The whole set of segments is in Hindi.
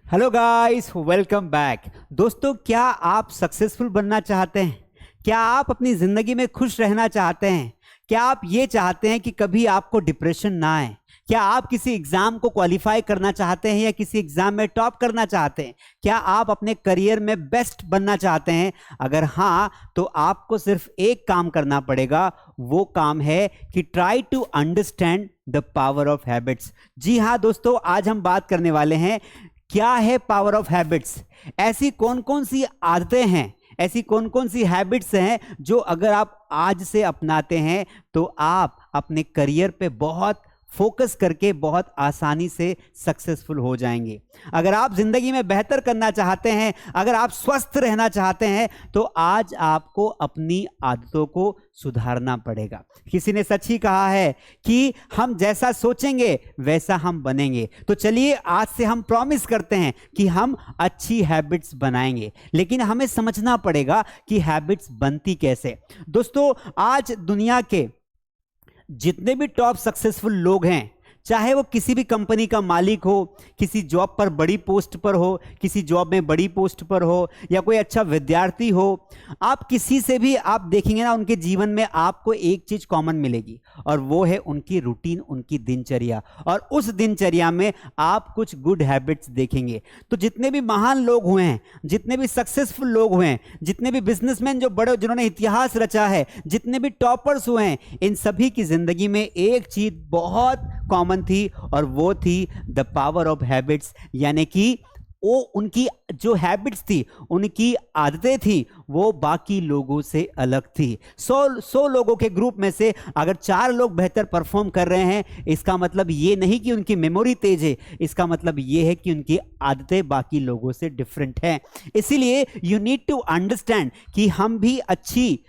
Hello guys, welcome back. दोस्तों, क्या आप सक्सेसफुल बनना चाहते हैं? क्या आप अपनी जिंदगी में खुश रहना चाहते हैं? क्या आप ये चाहते हैं कि कभी आपको डिप्रेशन ना आए? क्या आप किसी एग्जाम को क्वालिफाई करना चाहते हैं या किसी एग्जाम में टॉप करना चाहते हैं? क्या आप अपने करियर में बेस्ट बनना चाहते हैं? अगर हाँ, तो आपको सिर्फ एक काम करना पड़ेगा। वो काम है कि try to understand the power of habits. जी हाँ दोस्तों, आज हम बात करने वाले हैं क्या है पावर ऑफ हैबिट्स। ऐसी कौन कौन सी आदतें हैं, ऐसी कौन कौन सी हैबिट्स हैं जो अगर आप आज से अपनाते हैं तो आप अपने करियर पे बहुत फोकस करके बहुत आसानी से सक्सेसफुल हो जाएंगे। अगर आप जिंदगी में बेहतर करना चाहते हैं, अगर आप स्वस्थ रहना चाहते हैं, तो आज आपको अपनी आदतों को सुधारना पड़ेगा। किसी ने सच ही कहा है कि हम जैसा सोचेंगे वैसा हम बनेंगे। तो चलिए आज से हम प्रॉमिस करते हैं कि हम अच्छी हैबिट्स बनाएंगे, लेकिन हमें समझना पड़ेगा कि हैबिट्स बनती कैसे। दोस्तों, आज दुनिया के जितने भी टॉप सक्सेसफुल लोग हैं, चाहे वो किसी भी कंपनी का मालिक हो, किसी जॉब पर बड़ी पोस्ट पर हो, किसी जॉब में बड़ी पोस्ट पर हो, या कोई अच्छा विद्यार्थी हो, आप किसी से भी आप देखेंगे ना, उनके जीवन में आपको एक चीज कॉमन मिलेगी और वो है उनकी रूटीन, उनकी दिनचर्या। और उस दिनचर्या में आप कुछ गुड हैबिट्स देखेंगे। तो जितने भी महान लोग हुए हैं, जितने भी सक्सेसफुल लोग हुए हैं, जितने भी बिजनेसमैन जो बड़े, जिन्होंने इतिहास रचा है, जितने भी टॉपर्स हुए हैं, इन सभी की जिंदगी में एक चीज बहुत कॉमन थी और वो थी द पावर ऑफ हैबिट्स। यानी कि वो उनकी जो हैबिट्स थी, उनकी आदतें थी, वो बाकी लोगों से अलग थी। 100 लोगों के ग्रुप में से अगर 4 लोग बेहतर परफॉर्म कर रहे हैं, इसका मतलब ये नहीं कि उनकी मेमोरी तेज है, इसका मतलब ये है कि उनकी आदतें बाकी लोगों से डिफरेंट हैं। इसीलिए यू नीड टू अंडरस्टैंड कि हम भी अच्छी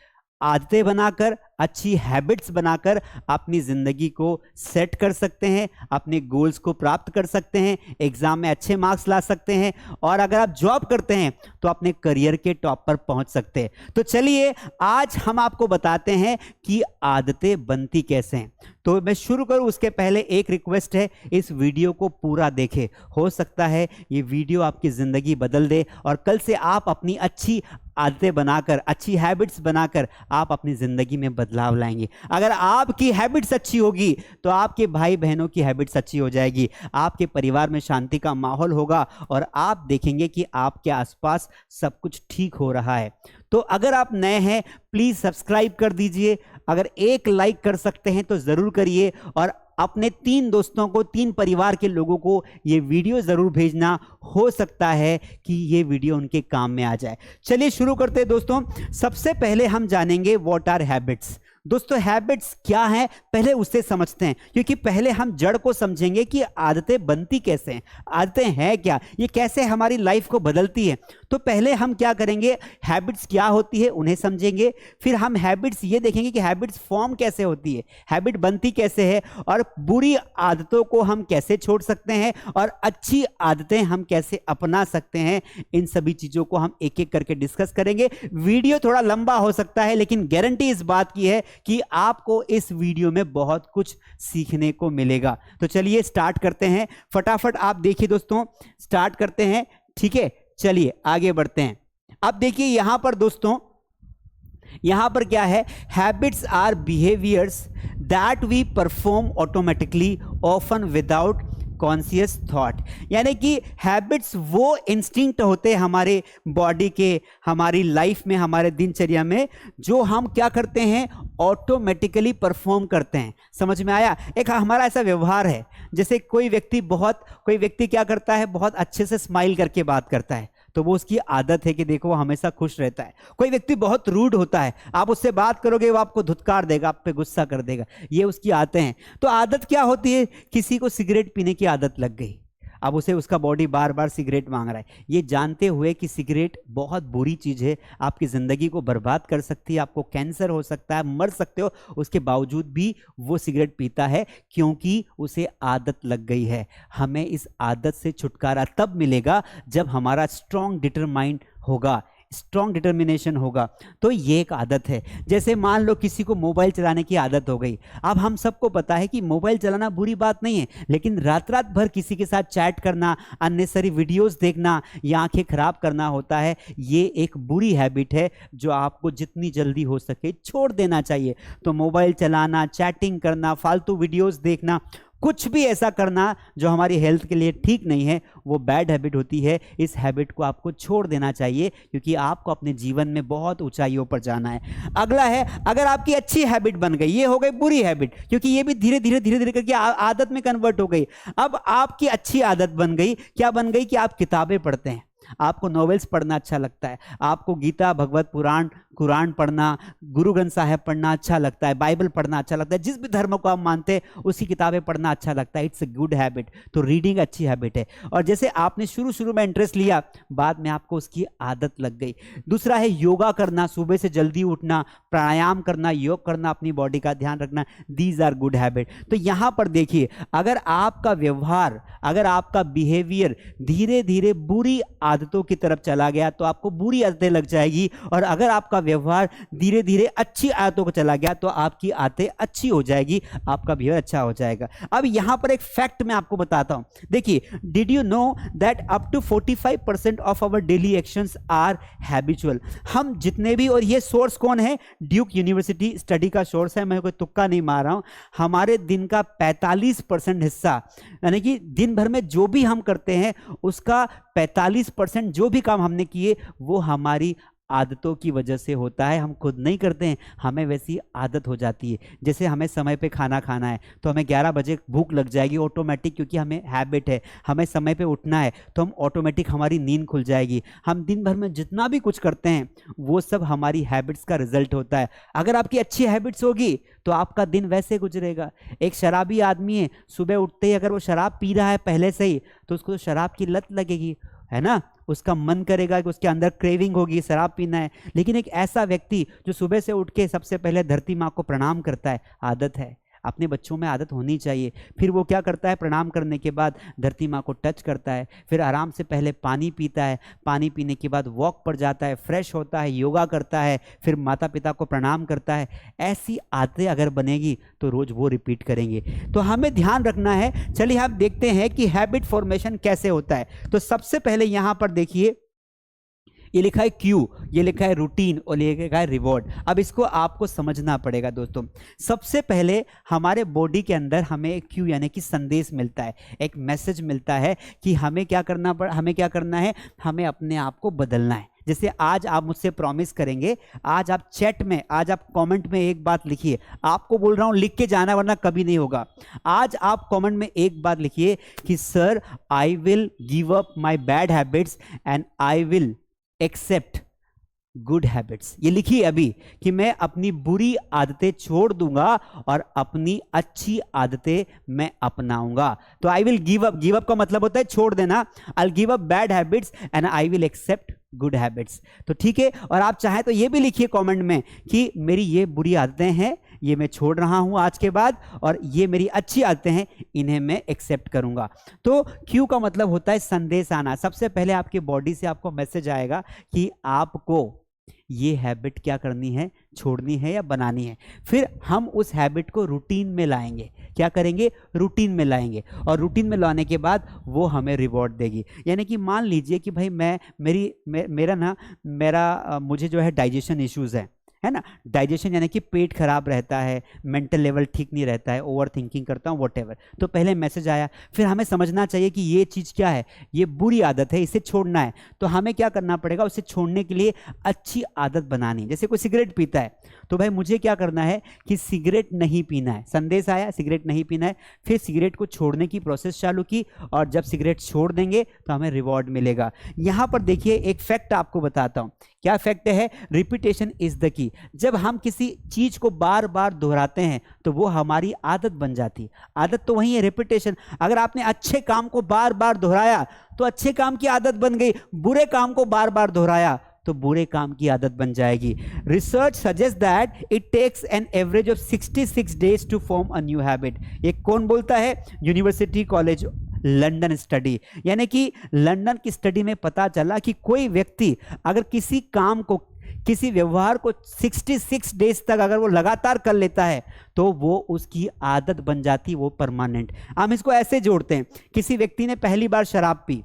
आदतें बनाकर, अच्छी हैबिट्स बनाकर अपनी जिंदगी को सेट कर सकते हैं, अपने गोल्स को प्राप्त कर सकते हैं, एग्जाम में अच्छे मार्क्स ला सकते हैं, और अगर आप जॉब करते हैं तो अपने करियर के टॉप पर पहुंच सकते हैं। तो चलिए आज हम आपको बताते हैं कि आदतें बनती कैसे हैं। तो मैं शुरू करूं उसके पहले एक रिक्वेस्ट है, इस वीडियो को पूरा देखें। हो सकता है ये वीडियो आपकी जिंदगी बदल दे और कल से आप अपनी अच्छी आदतें बनाकर, अच्छी हैबिट्स बनाकर आप अपनी जिंदगी में बदलाव लाएंगे। अगर आपकी हैबिट्स अच्छी होगी तो आपके भाई बहनों की हैबिट्स अच्छी हो जाएगी, आपके परिवार में शांति का माहौल होगा और आप देखेंगे कि आपके आसपास सब कुछ ठीक हो रहा है। तो अगर आप नए हैं, प्लीज सब्सक्राइब कर दीजिए। अगर एक लाइक कर सकते हैं तो जरूर करिए और अपने 3 दोस्तों को, 3 परिवार के लोगों को ये वीडियो जरूर भेजना। हो सकता है कि ये वीडियो उनके काम में आ जाए। चलिए शुरू करते हैं दोस्तों। सबसे पहले हम जानेंगे व्हाट आर हैबिट्स। दोस्तों, हैबिट्स क्या हैं पहले उससे समझते हैं, क्योंकि पहले हम जड़ को समझेंगे कि आदतें बनती कैसे हैं, आदतें हैं क्या, ये कैसे हमारी लाइफ को बदलती है। तो पहले हम क्या करेंगे, हैबिट्स क्या होती है उन्हें समझेंगे। फिर हम हैबिट्स ये देखेंगे कि हैबिट्स फॉर्म कैसे होती है, हैबिट बनती कैसे है, और बुरी आदतों को हम कैसे छोड़ सकते हैं और अच्छी आदतें हम कैसे अपना सकते हैं। इन सभी चीजों को हम एक एक करके डिस्कस करेंगे। वीडियो थोड़ा लंबा हो सकता है, लेकिन गारंटी इस बात की है कि आपको इस वीडियो में बहुत कुछ सीखने को मिलेगा। तो चलिए स्टार्ट करते हैं। फटाफट आप देखिए दोस्तों, स्टार्ट करते हैं। ठीक है, चलिए आगे बढ़ते हैं। अब देखिए यहां पर दोस्तों, यहां पर क्या है, habits are behaviours that we perform automatically often without conscious thought. यानी कि हैबिट्स वो इंस्टिंक्ट होते हैं हमारे बॉडी के, हमारी लाइफ में, हमारे दिनचर्या में, जो हम क्या करते हैं, ऑटोमेटिकली परफॉर्म करते हैं। समझ में आया? एक हमारा ऐसा व्यवहार है, जैसे कोई व्यक्ति क्या करता है, बहुत अच्छे से स्माइल करके बात करता है, तो वो उसकी आदत है कि देखो वो हमेशा खुश रहता है। कोई व्यक्ति बहुत रूड होता है, आप उससे बात करोगे वो आपको धुतकार देगा, आप पे गुस्सा कर देगा, ये उसकी आदतें हैं। तो आदत क्या होती है, किसी को सिगरेट पीने की आदत लग गई, अब उसे उसका बॉडी बार बार सिगरेट मांग रहा है, ये जानते हुए कि सिगरेट बहुत बुरी चीज है, आपकी जिंदगी को बर्बाद कर सकती है, आपको कैंसर हो सकता है, मर सकते हो, उसके बावजूद भी वो सिगरेट पीता है क्योंकि उसे आदत लग गई है। हमें इस आदत से छुटकारा तब मिलेगा जब हमारा स्ट्रॉन्ग डिटरमाइंड होगा, स्ट्रॉन्ग डिटर्मिनेशन होगा। तो ये एक आदत है। जैसे मान लो किसी को मोबाइल चलाने की आदत हो गई। अब हम सबको पता है कि मोबाइल चलाना बुरी बात नहीं है, लेकिन रात रात भर किसी के साथ चैट करना, अननेसेसरी वीडियोस देखना या आंखें खराब करना होता है, ये एक बुरी हैबिट है जो आपको जितनी जल्दी हो सके छोड़ देना चाहिए। तो मोबाइल चलाना, चैटिंग करना, फालतू वीडियोस देखना, कुछ भी ऐसा करना जो हमारी हेल्थ के लिए ठीक नहीं है, वो बैड हैबिट होती है। इस हैबिट को आपको छोड़ देना चाहिए, क्योंकि आपको अपने जीवन में बहुत ऊंचाइयों पर जाना है। अगला है, अगर आपकी अच्छी हैबिट बन गई, ये हो गई बुरी हैबिट, क्योंकि ये भी धीरे धीरे करके आदत में कन्वर्ट हो गई। अब आपकी अच्छी आदत बन गई, क्या बन गई कि आप किताबें पढ़ते हैं, आपको नॉवेल्स पढ़ना अच्छा लगता है, आपको गीता, भगवत पुराण, कुरान पढ़ना, गुरु ग्रंथ साहिब पढ़ना अच्छा लगता है, बाइबल पढ़ना अच्छा लगता है, जिस भी धर्म को आप मानते हैं उसकी किताबें पढ़ना अच्छा लगता है। It's a good habit. तो रीडिंग अच्छी हैबिट है। और जैसे आपने शुरू में इंटरेस्ट लिया, बाद में आपको उसकी आदत लग गई। दूसरा है योगा करना, सुबह से जल्दी उठना, प्राणायाम करना, योग करना, अपनी बॉडी का ध्यान रखना, दीज आर गुड हैबिट। तो यहां पर देखिए, अगर आपका व्यवहार, अगर आपका बिहेवियर धीरे धीरे बुरी आदतों की तरफ चला गया तो आपको बुरी आदतें लग जाएगी, और अगर आपका व्यवहार धीरे धीरे अच्छी आदतों को चला गया तो आपकी आदतें अच्छी हो जाएगी, आपका बिहेवियर अच्छा हो जाएगा। अब यहां पर एक फैक्ट मैं आपको बताता हूं। देखिए, did you know that up to 45% of our daily actions are habitual. हम जितने भी, और ये सोर्स कौन है, ड्यूक यूनिवर्सिटी स्टडी का सोर्स है, मैं कोई तुक्का नहीं मार रहा हूं। हमारे दिन का 45% हिस्सा, यानी कि दिन भर में जो भी हम करते हैं उसका 45% जो भी काम हमने किए वो हमारी आदतों की वजह से होता है। हम खुद नहीं करते हैं, हमें वैसी आदत हो जाती है। जैसे हमें समय पे खाना खाना है तो हमें 11 बजे भूख लग जाएगी ऑटोमेटिक, क्योंकि हमें हैबिट है। हमें समय पे उठना है तो हम ऑटोमेटिक, हमारी नींद खुल जाएगी। हम दिन भर में जितना भी कुछ करते हैं वो सब हमारी हैबिट्स का रिजल्ट होता है। अगर आपकी अच्छी हैबिट्स होगी तो आपका दिन वैसे गुजरेगा। एक शराबी आदमी है, सुबह उठते ही अगर वो शराब पी रहा है पहले से ही, तो उसको शराब की लत लगेगी, है ना, उसका मन करेगा कि उसके अंदर क्रेविंग होगी, शराब पीना है। लेकिन एक ऐसा व्यक्ति जो सुबह से उठ के सबसे पहले धरती माँ को प्रणाम करता है, आदत है, अपने बच्चों में आदत होनी चाहिए। फिर वो क्या करता है, प्रणाम करने के बाद धरती माँ को टच करता है, फिर आराम से पहले पानी पीता है, पानी पीने के बाद वॉक पर जाता है, फ्रेश होता है, योगा करता है, फिर माता पिता को प्रणाम करता है। ऐसी आदतें अगर बनेगी तो रोज वो रिपीट करेंगे। तो हमें ध्यान रखना है। चलिए हम देखते हैं कि हैबिट फॉर्मेशन कैसे होता है। तो सबसे पहले यहां पर देखिए, ये लिखा है क्यू, ये लिखा है रूटीन, और ये लिखा है रिवॉर्ड। अब इसको आपको समझना पड़ेगा दोस्तों। सबसे पहले हमारे बॉडी के अंदर हमें एक क्यू यानी कि संदेश मिलता है, एक मैसेज मिलता है कि हमें क्या करना है, हमें अपने आप को बदलना है। जैसे आज आप मुझसे प्रॉमिस करेंगे, आज आप चैट में, आज आप कमेंट में एक बात लिखिए। आपको बोल रहा हूं लिख के जाना, वरना कभी नहीं होगा। आज आप कमेंट में एक बात लिखिए कि sir, I will give up my bad habits and I will accept good habits. ये लिखिए अभी कि मैं अपनी बुरी आदतें छोड़ दूंगा और अपनी अच्छी आदतें मैं अपनाऊंगा। तो आई विल गिव अप का मतलब होता है छोड़ देना। I will give up bad habits and I will accept good habits. तो ठीक है, और आप चाहें तो ये भी लिखिए कमेंट में कि मेरी ये बुरी आदतें हैं, ये मैं छोड़ रहा हूं आज के बाद, और ये मेरी अच्छी आदतें हैं, इन्हें मैं एक्सेप्ट करूंगा। तो क्यू का मतलब होता है संदेश आना। सबसे पहले आपकी बॉडी से आपको मैसेज आएगा कि आपको ये हैबिट क्या करनी है, छोड़नी है या बनानी है। फिर हम उस हैबिट को रूटीन में लाएंगे। क्या करेंगे, रूटीन में लाएंगे, और रूटीन में लाने के बाद वो हमें रिवॉर्ड देगी। यानी कि मान लीजिए कि भाई मुझे जो है डाइजेशन इश्यूज है ना, डाइजेशन यानी कि पेट खराब रहता है, मेंटल लेवल ठीक नहीं रहता है, ओवर थिंकिंग करता हूँ, व्हाटएवर। तो पहले मैसेज आया, फिर हमें समझना चाहिए कि ये चीज़ क्या है, ये बुरी आदत है, इसे छोड़ना है। तो हमें क्या करना पड़ेगा, उसे छोड़ने के लिए अच्छी आदत बनानी। जैसे कोई सिगरेट पीता है तो भाई मुझे क्या करना है कि सिगरेट नहीं पीना है। संदेश आया, सिगरेट नहीं पीना है, फिर सिगरेट को छोड़ने की प्रोसेस चालू की, और जब सिगरेट छोड़ देंगे तो हमें रिवॉर्ड मिलेगा। यहां पर देखिए एक फैक्ट आपको बताता हूं। क्या फैक्ट है, रिपीटेशन इज द की। जब हम किसी चीज को बार बार दोहराते हैं तो वो हमारी आदत बन जाती है। आदत तो वही है, रिपीटेशन। अगर आपने अच्छे काम को बार बार दोहराया तो अच्छे काम की आदत बन गई, बुरे काम को बार बार दोहराया तो बुरे काम की आदत बन जाएगी। Research suggest that it takes an average of 66 days to form a new habit. ये कौन बोलता है, यूनिवर्सिटी कॉलेज लंदन स्टडी, यानी कि लंदन की स्टडी में पता चला कि कोई व्यक्ति अगर किसी काम को, किसी व्यवहार को 66 डेज तक अगर वो लगातार कर लेता है तो वो उसकी आदत बन जाती, वो परमानेंट। हम इसको ऐसे जोड़ते हैं, किसी व्यक्ति ने पहली बार शराब पी,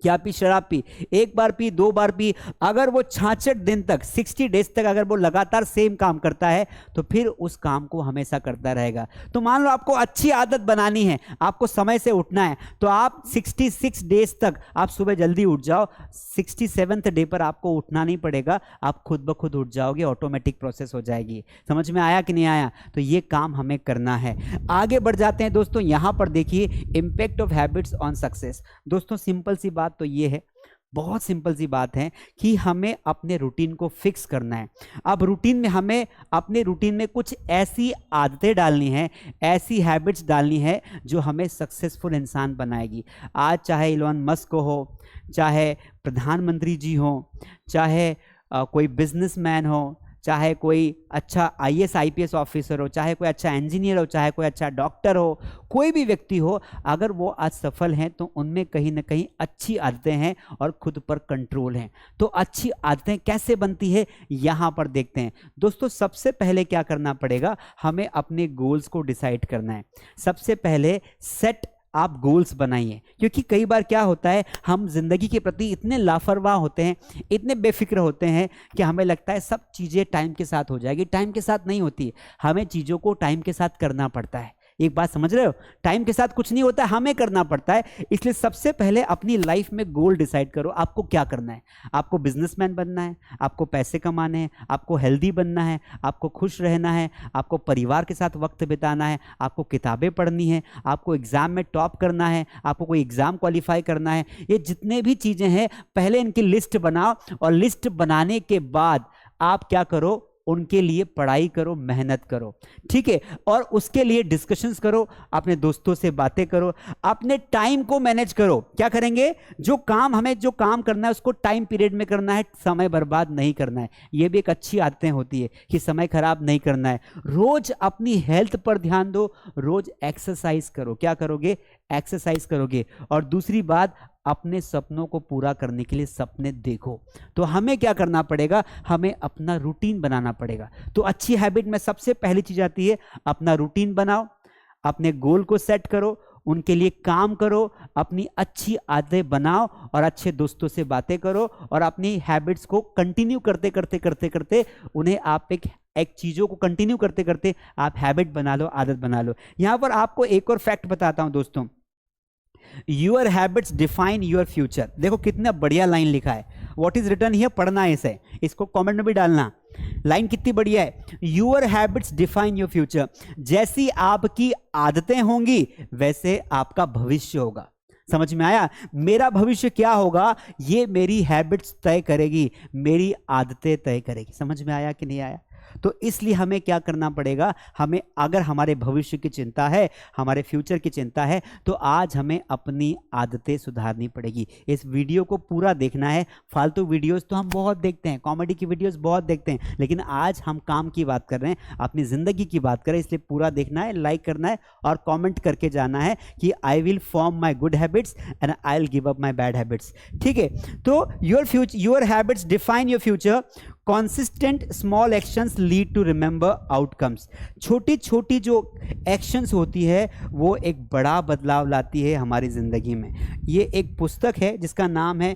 क्या पी? शराब पी, एक बार पी, दो बार पी, अगर वो 66 दिन तक 60 डेज तक अगर वो लगातार सेम काम करता है तो फिर उस काम को हमेशा करता रहेगा। तो मान लो आपको अच्छी आदत बनानी है, आपको समय से उठना है, तो आप 66 डेज तक आप सुबह जल्दी उठ जाओ, 67th डे पर आपको उठना नहीं पड़ेगा, आप खुद ब खुद उठ जाओगे, ऑटोमेटिक प्रोसेस हो जाएगी। समझ में आया कि नहीं आया? तो ये काम हमें करना है। आगे बढ़ जाते हैं दोस्तों, यहां पर देखिए impact of habits on success. दोस्तों सिंपल सी बात तो ये है, बहुत सिंपल सी बात है कि हमें अपने रूटीन को फिक्स करना है। अब रूटीन में हमें अपने रूटीन में कुछ ऐसी आदतें डालनी है, ऐसी हैबिट्स डालनी है जो हमें सक्सेसफुल इंसान बनाएगी। आज चाहे इलॉन मस्क हो, चाहे प्रधानमंत्री जी हो, चाहे कोई बिजनेसमैन हो, चाहे कोई अच्छा आईएएस आईपीएस ऑफिसर हो, चाहे कोई अच्छा इंजीनियर हो, चाहे कोई अच्छा डॉक्टर हो, कोई भी व्यक्ति हो, अगर वो आज सफल हैं तो उनमें कहीं ना कहीं अच्छी आदतें हैं और खुद पर कंट्रोल है। तो अच्छी आदतें कैसे बनती है यहाँ पर देखते हैं दोस्तों। सबसे पहले क्या करना पड़ेगा, हमें अपने गोल्स को डिसाइड करना है। सबसे पहले सेट आप गोल्स बनाइए, क्योंकि कई बार क्या होता है, हम जिंदगी के प्रति इतने लापरवाह होते हैं, इतने बेफिक्र होते हैं कि हमें लगता है सब चीज़ें टाइम के साथ हो जाएगी। टाइम के साथ नहीं होती, हमें चीज़ों को टाइम के साथ करना पड़ता है। एक बात समझ रहे हो, टाइम के साथ कुछ नहीं होता है, हमें करना पड़ता है। इसलिए सबसे पहले अपनी लाइफ में गोल डिसाइड करो, आपको क्या करना है। आपको बिजनेसमैन बनना है, आपको पैसे कमाने हैं, आपको हेल्दी बनना है, आपको खुश रहना है, आपको परिवार के साथ वक्त बिताना है, आपको किताबें पढ़नी है, आपको एग्जाम में टॉप करना है, आपको कोई एग्जाम क्वालिफाई करना है। ये जितने भी चीज़ें हैं पहले इनकी लिस्ट बनाओ, और लिस्ट बनाने के बाद आप क्या करो, उनके लिए पढ़ाई करो, मेहनत करो, ठीक है। और उसके लिए डिस्कशंस करो, अपने दोस्तों से बातें करो, अपने टाइम को मैनेज करो। क्या करेंगे, जो काम करना है उसको टाइम पीरियड में करना है, समय बर्बाद नहीं करना है। ये भी एक अच्छी आदतें होती है कि समय खराब नहीं करना है। रोज अपनी हेल्थ पर ध्यान दो, रोज एक्सरसाइज करो। क्या करोगे, एक्सरसाइज करोगे। और दूसरी बात, अपने सपनों को पूरा करने के लिए सपने देखो। तो हमें क्या करना पड़ेगा, हमें अपना रूटीन बनाना पड़ेगा। तो अच्छी हैबिट में सबसे पहली चीज आती है, अपना रूटीन बनाओ, अपने गोल को सेट करो, उनके लिए काम करो, अपनी अच्छी आदतें बनाओ, और अच्छे दोस्तों से बातें करो, और अपनी हैबिट्स को कंटिन्यू करते करते करते करते उन्हें आप एक चीज़ों को कंटिन्यू करते करते आप हैबिट बना लो, आदत बना लो। यहां पर आपको एक और फैक्ट बताता हूं दोस्तों, your habits define your future. देखो कितना बढ़िया लाइन लिखा है, व्हाट इज रिटन हियर, पढ़ना है इसे, इसको कमेंट में भी डालना। लाइन कितनी बढ़िया है, your habits define your future. जैसी आपकी आदतें होंगी वैसे आपका भविष्य होगा। समझ में आया, मेरा भविष्य क्या होगा ये मेरी हैबिट्स तय करेगी, मेरी आदतें तय करेगी। समझ में आया कि नहीं आया? तो इसलिए हमें क्या करना पड़ेगा, हमें अगर हमारे भविष्य की चिंता है, हमारे फ्यूचर की चिंता है, तो आज हमें अपनी आदतें सुधारनी पड़ेगी। इस वीडियो को पूरा देखना है। फालतू वीडियोस तो हम बहुत देखते हैं, कॉमेडी की वीडियोस बहुत देखते हैं, लेकिन आज हम काम की बात कर रहे हैं, अपनी ज़िंदगी की बात कर रहे हैं, इसलिए पूरा देखना है, लाइक करना है और कॉमेंट करके जाना है कि I will form my good habits and I will give up my bad habits. ठीक है, तो your habits define your future. Consistent small actions lead to remember outcomes. छोटी छोटी जो एक्शंस होती है वो एक बड़ा बदलाव लाती है हमारी ज़िंदगी में। ये एक पुस्तक है जिसका नाम है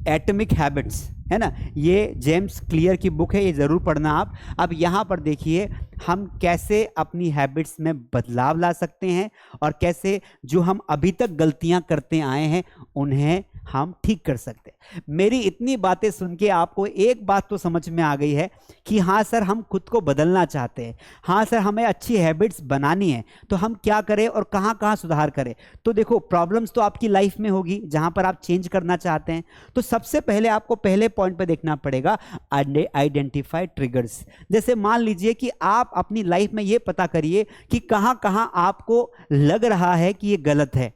एटॉमिक हैबिट्स, है ना, ये जेम्स क्लियर की बुक है, ये ज़रूर पढ़ना आप। अब यहाँ पर देखिए हम कैसे अपनी हैबिट्स में बदलाव ला सकते हैं और कैसे जो हम अभी तक गलतियाँ करते आए हैं उन्हें हम ठीक कर सकते हैं। मेरी इतनी बातें सुन के आपको एक बात तो समझ में आ गई है कि हाँ सर, हम खुद को बदलना चाहते हैं, हाँ सर हमें अच्छी हैबिट्स बनानी है, तो हम क्या करें और कहाँ कहाँ सुधार करें। तो देखो प्रॉब्लम्स तो आपकी लाइफ में होगी जहाँ पर आप चेंज करना चाहते हैं, तो सबसे पहले आपको पहले पॉइंट पे देखना पड़ेगा, आइडेंटिफाई ट्रिगर्स। जैसे मान लीजिए कि आप अपनी लाइफ में ये पता करिए कि कहाँ कहाँ आपको लग रहा है कि ये गलत है।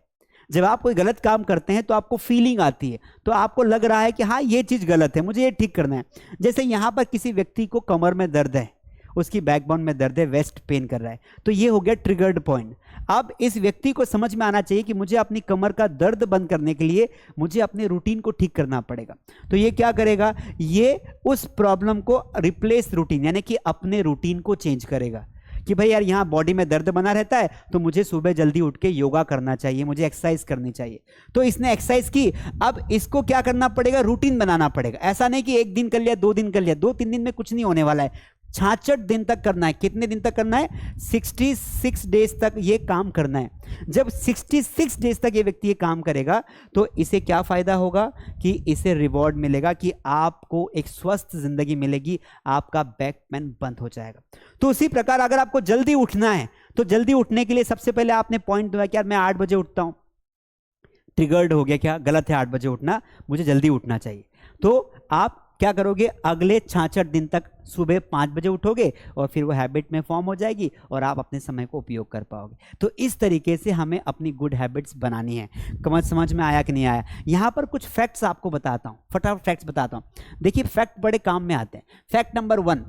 जब आप कोई गलत काम करते हैं तो आपको फीलिंग आती है, तो आपको लग रहा है कि हाँ ये चीज़ गलत है, मुझे ये ठीक करना है। जैसे यहाँ पर किसी व्यक्ति को कमर में दर्द है, उसकी बैकबोन में दर्द है, वेस्ट पेन कर रहा है। तो ये हो गया ट्रिगर्ड पॉइंट। अब इस व्यक्ति को समझ में आना चाहिए कि मुझे अपनी कमर का दर्द बंद करने के लिए मुझे अपने रूटीन को ठीक करना पड़ेगा। तो ये क्या करेगा, ये उस प्रॉब्लम को रिप्लेस रूटीन, यानी कि अपने रूटीन को चेंज करेगा कि भाई यार यहाँ बॉडी में दर्द बना रहता है तो मुझे सुबह जल्दी उठ के योगा करना चाहिए, मुझे एक्सरसाइज करनी चाहिए। तो इसने एक्सरसाइज की, अब इसको क्या करना पड़ेगा, रूटीन बनाना पड़ेगा। ऐसा नहीं कि एक दिन कर लिया, 2 दिन कर लिया, 2-3 दिन में कुछ नहीं होने वाला है, 66 दिन तक करना है। कितने दिन तक करना है, 66 डेज तक ये काम करना है। जब 66 डेज तक ये व्यक्ति ये काम करेगा तो इसे क्या फायदा होगा कि इसे रिवॉर्ड मिलेगा कि आपको एक स्वस्थ जिंदगी मिलेगी, आपका बैक पेन बंद हो जाएगा। तो उसी प्रकार अगर आपको जल्दी उठना है तो जल्दी उठने के लिए सबसे पहले आपने पॉइंट दिया कि यार मैं 8 बजे उठता हूं, ट्रिगर्ड हो गया, क्या गलत है 8 बजे उठना, मुझे जल्दी उठना चाहिए। तो आप क्या करोगे, अगले 66 दिन तक सुबह 5 बजे उठोगे और फिर वो हैबिट में फॉर्म हो जाएगी और आप अपने समय को उपयोग कर पाओगे। तो इस तरीके से हमें अपनी गुड हैबिट्स बनानी है। समझ में आया कि नहीं आया? यहाँ पर कुछ फैक्ट्स आपको बताता हूँ, फटाफट फैक्ट्स बताता हूँ। देखिए फैक्ट बड़े काम में आते हैं। Fact number 1,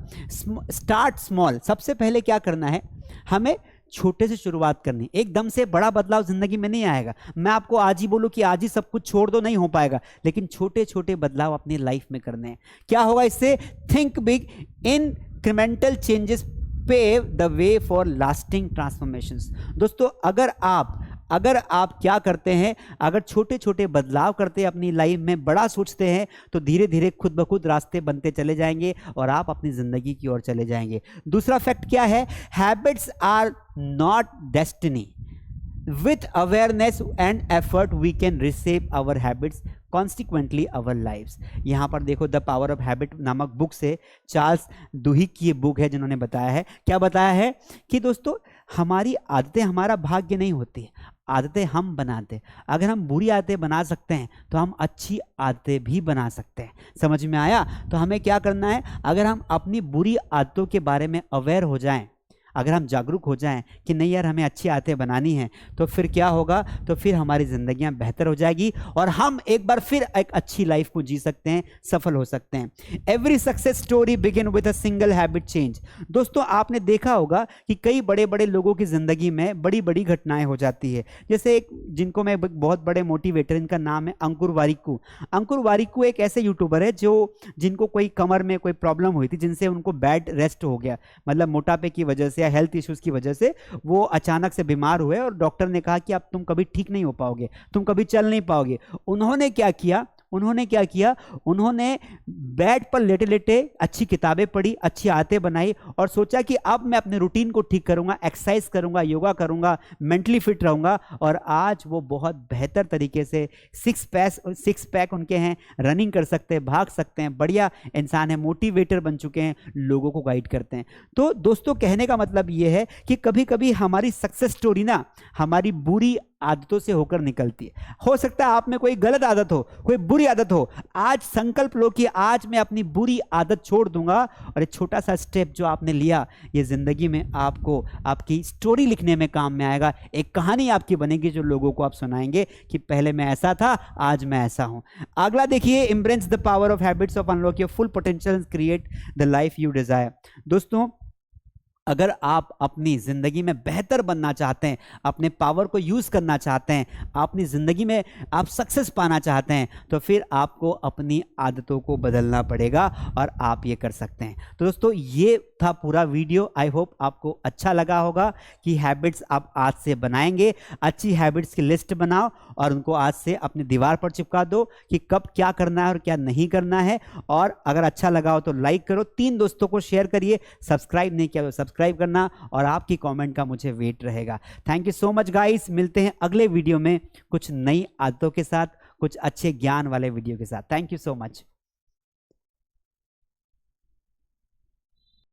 start small. सबसे पहले क्या करना है, हमें छोटे से शुरुआत करनी। एकदम से बड़ा बदलाव जिंदगी में नहीं आएगा। मैं आपको आज ही बोलूं कि आज ही सब कुछ छोड़ दो, नहीं हो पाएगा, लेकिन छोटे छोटे बदलाव अपनी लाइफ में करने हैं। क्या होगा इससे, think big, incremental changes pave the way for lasting transformations. दोस्तों अगर आप क्या करते हैं, अगर छोटे छोटे बदलाव करते हैं अपनी लाइफ में, बड़ा सोचते हैं, तो धीरे धीरे खुद ब खुद रास्ते बनते चले जाएंगे और आप अपनी जिंदगी की ओर चले जाएंगे। दूसरा फैक्ट क्या है, habits are not destiny, with awareness and effort we can reshape our habits, consequently our lives। यहां पर देखो द पावर ऑफ हैबिट नामक बुक से, चार्ल्स दुहिक की ये बुक है जिन्होंने बताया है, क्या बताया है कि दोस्तों हमारी आदतें हमारा भाग्य नहीं होती, आदतें हम बनाते। अगर हम बुरी आदतें बना सकते हैं तो हम अच्छी आदतें भी बना सकते हैं। समझ में आया? तो हमें क्या करना है, अगर हम अपनी बुरी आदतों के बारे में अवेयर हो जाएं, अगर हम जागरूक हो जाएं कि नहीं यार हमें अच्छी आदतें बनानी है, तो फिर क्या होगा, तो फिर हमारी जिंदगियां बेहतर हो जाएगी और हम एक बार फिर एक अच्छी लाइफ को जी सकते हैं, सफल हो सकते हैं। Every success story begin with a single habit change. दोस्तों आपने देखा होगा कि कई बड़े बड़े लोगों की जिंदगी में बड़ी बड़ी घटनाएं हो जाती है। जैसे एक जिनको मैं बहुत बड़े मोटिवेटर, इनका नाम है अंकुर वारिकू। अंकुर वारिकू एक ऐसे यूट्यूबर है जिनको कोई कमर में कोई प्रॉब्लम हुई थी, जिनसे उनको बेड रेस्ट हो गया, मतलब मोटापे की वजह से, हेल्थ इश्यूज की वजह से वो अचानक से बीमार हुए और डॉक्टर ने कहा कि अब तुम कभी ठीक नहीं हो पाओगे, तुम कभी चल नहीं पाओगे। उन्होंने क्या किया, उन्होंने बेड पर लेटे लेटे अच्छी किताबें पढ़ी, अच्छी आदतें बनाई और सोचा कि अब मैं अपने रूटीन को ठीक करूंगा, एक्सरसाइज करूंगा, योगा करूंगा, मेंटली फिट रहूंगा। और आज वो बहुत बेहतर तरीके से 6 पैक उनके हैं, रनिंग कर सकते हैं, भाग सकते हैं, बढ़िया इंसान है, मोटिवेटर बन चुके हैं, लोगों को गाइड करते हैं। तो दोस्तों कहने का मतलब ये है कि कभी कभी हमारी सक्सेस स्टोरी ना हमारी बुरी आदतों से होकर निकलती है। हो सकता है आप में कोई गलत आदत हो, कोई बुरी आदत हो, आज संकल्प लो कि आज मैं अपनी बुरी आदत छोड़ दूंगा और एक छोटा सा स्टेप जो आपने लिया, ये जिंदगी में आपको आपकी स्टोरी लिखने में काम में आएगा। एक कहानी आपकी बनेगी जो लोगों को आप सुनाएंगे कि पहले मैं ऐसा था, आज मैं ऐसा हूं। अगला देखिए, embrace the power of habits of unlock your full potential, create the life you desire. दोस्तों अगर आप अपनी जिंदगी में बेहतर बनना चाहते हैं, अपने पावर को यूज करना चाहते हैं, अपनी जिंदगी में आप सक्सेस पाना चाहते हैं, तो फिर आपको अपनी आदतों को बदलना पड़ेगा और आप ये कर सकते हैं। तो दोस्तों ये था पूरा वीडियो। आई होप आपको अच्छा लगा होगा कि हैबिट्स आप आज से बनाएंगे। अच्छी हैबिट्स की लिस्ट बनाओ और उनको आज से अपनी दीवार पर चिपका दो कि कब क्या करना है और क्या नहीं करना है। और अगर अच्छा लगा हो तो लाइक करो, 3 दोस्तों को शेयर करिए, सब्सक्राइब नहीं किया तो सब्सक्राइब करना और आपकी कमेंट का मुझे वेट रहेगा। Thank you so much guys, मिलते हैं अगले वीडियो में कुछ नई आदतों के साथ, कुछ अच्छे ज्ञान वाले वीडियो के साथ। Thank you so much.